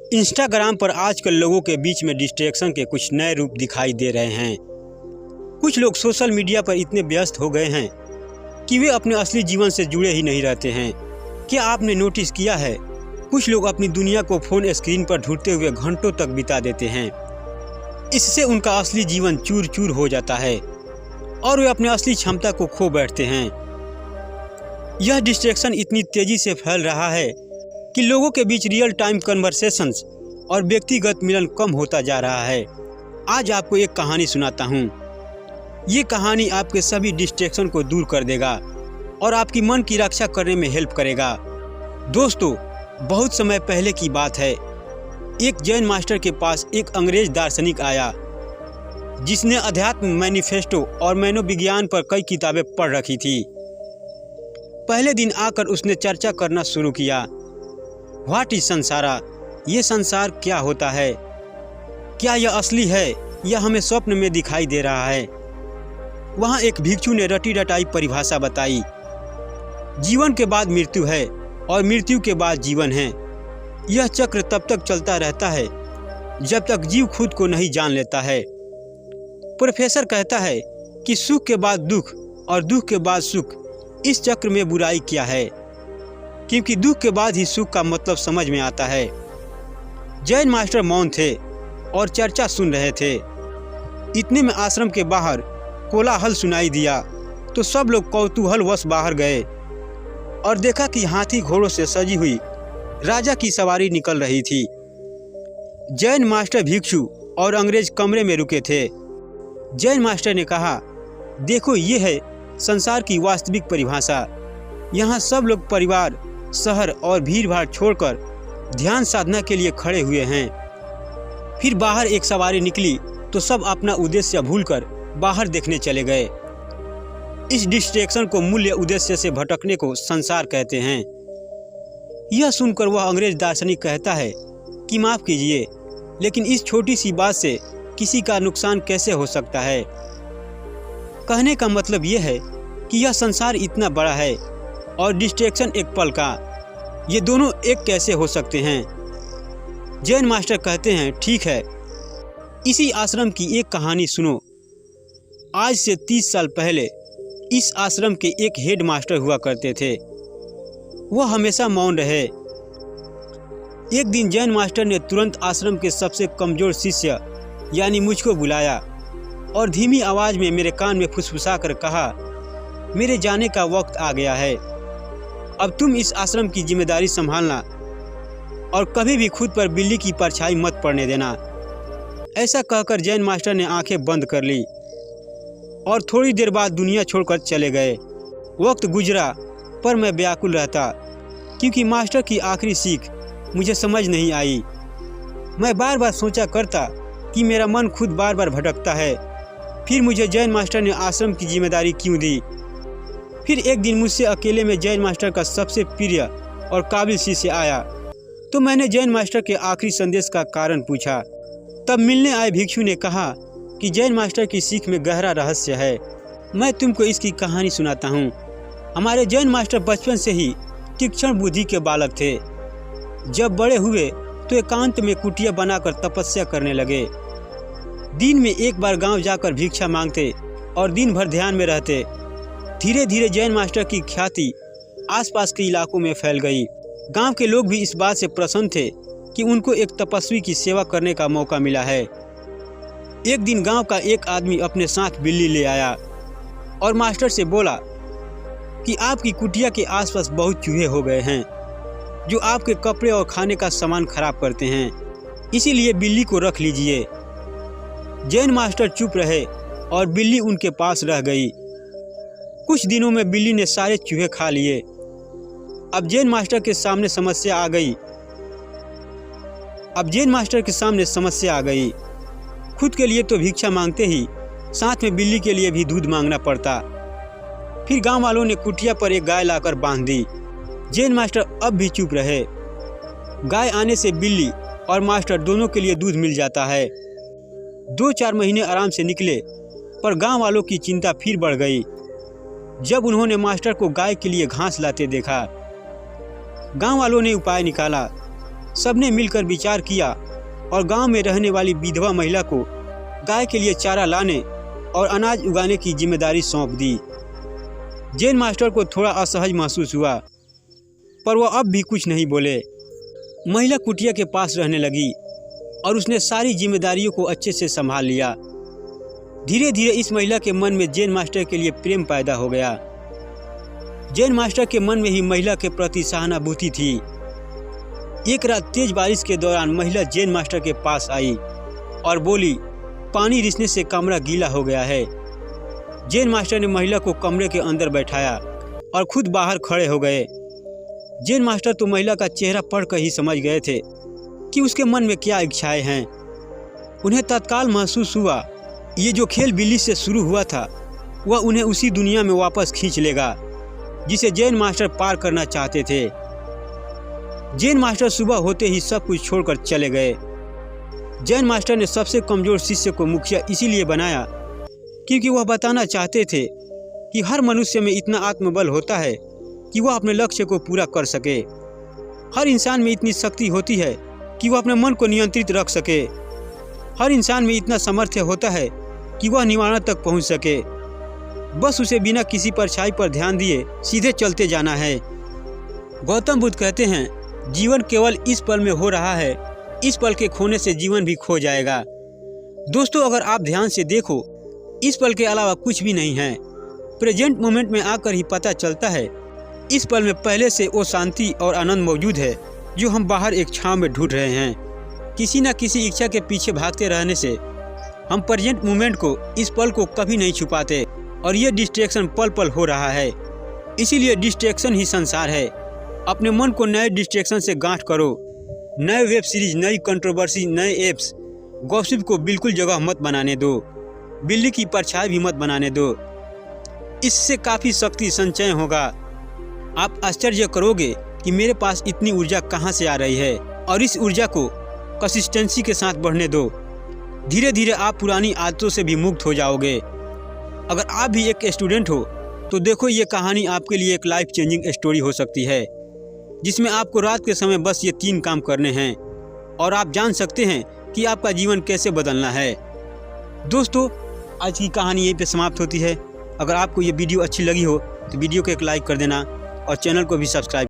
Instagram पर आजकल लोगों के बीच में डिस्ट्रैक्शन के कुछ नए रूप दिखाई दे रहे हैं। कुछ लोग सोशल मीडिया पर इतने व्यस्त हो गए हैं कि वे अपने असली जीवन से जुड़े ही नहीं रहते हैं। क्या आपने नोटिस किया है, कुछ लोग अपनी दुनिया को फ़ोन स्क्रीन पर ढूंढते हुए घंटों तक बिता देते हैं। इससे उनका असली जीवन चूर चूर हो जाता है और वे अपने असली क्षमता को खो बैठते हैं। यह डिस्ट्रैक्शन इतनी तेज़ी से फैल रहा है कि लोगों के बीच रियल टाइम कन्वर्सेशंस और व्यक्तिगत मिलन कम होता जा रहा है। आज आपको एक कहानी सुनाता हूँ। ये कहानी आपके सभी डिस्ट्रैक्शन को दूर कर देगा और आपकी मन की रक्षा करने में हेल्प करेगा। दोस्तों, बहुत समय पहले की बात है। एक जैन मास्टर के पास एक अंग्रेज दार्शनिक आया जिसने अध्यात्म, मैनिफेस्टो और मनोविज्ञान पर कई किताबें पढ़ रखी थी। पहले दिन आकर उसने चर्चा करना शुरू किया। व्हाट इज संसारा? ये संसार क्या होता है? क्या यह असली है या हमें स्वप्न में दिखाई दे रहा है? वहाँ एक भिक्षु ने रटी रटाई परिभाषा बताई। जीवन के बाद मृत्यु है और मृत्यु के बाद जीवन है। यह चक्र तब तक चलता रहता है जब तक जीव खुद को नहीं जान लेता है। प्रोफेसर कहता है कि सुख के बाद दुख और दुख के बाद सुख, इस चक्र में बुराई क्या है, क्योंकि दुख के बाद ही सुख का मतलब समझ में आता है। जैन मास्टर मौन थे और चर्चा सुन रहे थे। इतने में आश्रम के बाहर कोलाहल सुनाई दिया तो सब लोग कौतूहलवश बाहर गए और देखा कि हाथी घोड़ों से सजी हुई राजा की सवारी निकल रही थी। जैन मास्टर, भिक्षु और अंग्रेज कमरे में रुके थे। जैन मास्टर ने कहा, देखो, ये है संसार की वास्तविक परिभाषा। यहाँ सब लोग परिवार, शहर और भीड़ भाड़ छोड़कर ध्यान साधना के लिए खड़े हुए हैं। फिर बाहर एक सवारी निकली तो सब अपना उद्देश्य भूलकर बाहर देखने चले गए। इस डिस्ट्रैक्शन को मूल्य उद्देश्य से भटकने को संसार कहते हैं। यह सुनकर वह अंग्रेज दार्शनिक कहता है कि माफ़ कीजिए, लेकिन इस छोटी सी बात से किसी का नुकसान कैसे हो सकता है? कहने का मतलब यह है कि यह संसार इतना बड़ा है और डिस्ट्रैक्शन एक पल का, ये दोनों एक कैसे हो सकते हैं? जैन मास्टर कहते हैं, ठीक है, इसी आश्रम की एक कहानी सुनो। आज से 30 साल पहले इस आश्रम के एक हेड मास्टर हुआ करते थे। वह हमेशा मौन रहे। एक दिन जैन मास्टर ने तुरंत आश्रम के सबसे कमज़ोर शिष्य यानी मुझको बुलाया और धीमी आवाज़ में मेरे कान में फुसफुसा कर कहा, मेरे जाने का वक्त आ गया है। अब तुम इस आश्रम की जिम्मेदारी संभालना और कभी भी खुद पर बिल्ली की परछाई मत पड़ने देना। ऐसा कहकर जैन मास्टर ने आंखें बंद कर ली और थोड़ी देर बाद दुनिया छोड़कर चले गए। वक्त गुजरा पर मैं व्याकुल रहता, क्योंकि मास्टर की आखिरी सीख मुझे समझ नहीं आई। मैं बार बार सोचा करता कि मेरा मन खुद बार बार भटकता है। फिर मुझे जैन मास्टर ने आश्रम की जिम्मेदारी क्यों दी? फिर एक दिन मुझसे अकेले में जैन मास्टर का सबसे प्रिय और काबिल शिष्य आया तो मैंने जैन मास्टर के आखिरी संदेश का कारण पूछा। तब मिलने आए भिक्षु ने कहा कि जैन मास्टर की सीख में गहरा रहस्य है। मैं तुमको इसकी कहानी सुनाता हूँ। हमारे जैन मास्टर बचपन से ही तीक्ष्ण बुद्धि के बालक थे। जब बड़े हुए तो एकांत में कुटिया बनाकर तपस्या करने लगे। दिन में एक बार गांव जाकर भिक्षा मांगते और दिन भर ध्यान में रहते। धीरे धीरे जैन मास्टर की ख्याति आसपास के इलाकों में फैल गई। गांव के लोग भी इस बात से प्रसन्न थे कि उनको एक तपस्वी की सेवा करने का मौका मिला है। एक दिन गांव का एक आदमी अपने साथ बिल्ली ले आया और मास्टर से बोला कि आपकी कुटिया के आसपास बहुत चूहे हो गए हैं जो आपके कपड़े और खाने का सामान खराब करते हैं, इसीलिए बिल्ली को रख लीजिए। जैन मास्टर चुप रहे और बिल्ली उनके पास रह गई। कुछ दिनों में बिल्ली ने सारे चूहे खा लिए। अब जैन मास्टर के सामने समस्या आ गई। खुद के लिए तो भिक्षा मांगते ही साथ में बिल्ली के लिए भी दूध मांगना पड़ता। फिर गांव वालों ने कुटिया पर एक गाय लाकर बांध दी। जैन मास्टर अब भी चुप रहे। गाय आने से बिल्ली और मास्टर दोनों के लिए दूध मिल जाता है। 2-4 महीने आराम से निकले, पर गांव वालों की चिंता फिर बढ़ गई जब उन्होंने मास्टर को गाय के लिए घास लाते देखा। गांव वालों ने उपाय निकाला। सबने मिलकर विचार किया और गांव में रहने वाली विधवा महिला को गाय के लिए चारा लाने और अनाज उगाने की जिम्मेदारी सौंप दी। जैन मास्टर को थोड़ा असहज महसूस हुआ, पर वह अब भी कुछ नहीं बोले। महिला कुटिया के पास रहने लगी और उसने सारी जिम्मेदारियों को अच्छे से संभाल लिया। धीरे धीरे इस महिला के मन में जैन मास्टर के लिए प्रेम पैदा हो गया। जैन मास्टर के मन में ही महिला के प्रति सहानुभूति थी। एक रात तेज बारिश के दौरान महिला जैन मास्टर के पास आई और बोली, पानी रिसने से कमरा गीला हो गया है। जैन मास्टर ने महिला को कमरे के अंदर बैठाया और खुद बाहर खड़े हो गए। जैन मास्टर तो महिला का चेहरा पढ़कर ही समझ गए थे कि उसके मन में क्या इच्छाएं हैं। उन्हें तत्काल महसूस हुआ ये जो खेल बिल्ली से शुरू हुआ था वह उन्हें उसी दुनिया में वापस खींच लेगा जिसे जैन मास्टर पार करना चाहते थे। जैन मास्टर सुबह होते ही सब कुछ छोड़कर चले गए। जैन मास्टर ने सबसे कमजोर शिष्य को मुखिया इसीलिए बनाया क्योंकि वह बताना चाहते थे कि हर मनुष्य में इतना आत्मबल होता है कि वह अपने लक्ष्य को पूरा कर सके। हर इंसान में इतनी शक्ति होती है कि वह अपने मन को नियंत्रित रख सके। हर इंसान में इतना सामर्थ्य होता है कि वह निवारण तक पहुंच सके। बस उसे बिना किसी परछाई पर ध्यान दिए सीधे चलते जाना है। गौतम बुद्ध कहते हैं, जीवन केवल इस पल में हो रहा है, इस पल के खोने से जीवन भी खो जाएगा। दोस्तों, अगर आप ध्यान से देखो, इस पल के अलावा कुछ भी नहीं है। प्रेजेंट मोमेंट में आकर ही पता चलता है इस पल में पहले से वो शांति और आनंद मौजूद है जो हम बाहर एक छांव में ढूंढ रहे हैं। किसी न किसी इच्छा के पीछे भागते रहने से हम प्रेजेंट मोमेंट को, इस पल को कभी नहीं छुपाते और ये डिस्ट्रैक्शन पल पल हो रहा है। इसीलिए डिस्ट्रैक्शन ही संसार है। अपने मन को नए डिस्ट्रैक्शन से गांठ करो। नए वेब सीरीज, नई कंट्रोवर्सी, नए एप्स, गॉसिप को बिल्कुल जगह मत बनाने दो। बिल्ली की परछाई भी मत बनाने दो। इससे काफ़ी शक्ति संचय होगा। आप आश्चर्य करोगे कि मेरे पास इतनी ऊर्जा कहाँ से आ रही है, और इस ऊर्जा को कंसिस्टेंसी के साथ बढ़ने दो। धीरे धीरे आप पुरानी आदतों से भी मुक्त हो जाओगे। अगर आप भी एक स्टूडेंट हो तो देखो, ये कहानी आपके लिए एक लाइफ चेंजिंग स्टोरी हो सकती है जिसमें आपको रात के समय बस ये 3 काम करने हैं और आप जान सकते हैं कि आपका जीवन कैसे बदलना है। दोस्तों, आज की कहानी यहीं पे समाप्त होती है। अगर आपको ये वीडियो अच्छी लगी हो तो वीडियो को एक लाइक कर देना और चैनल को भी सब्सक्राइब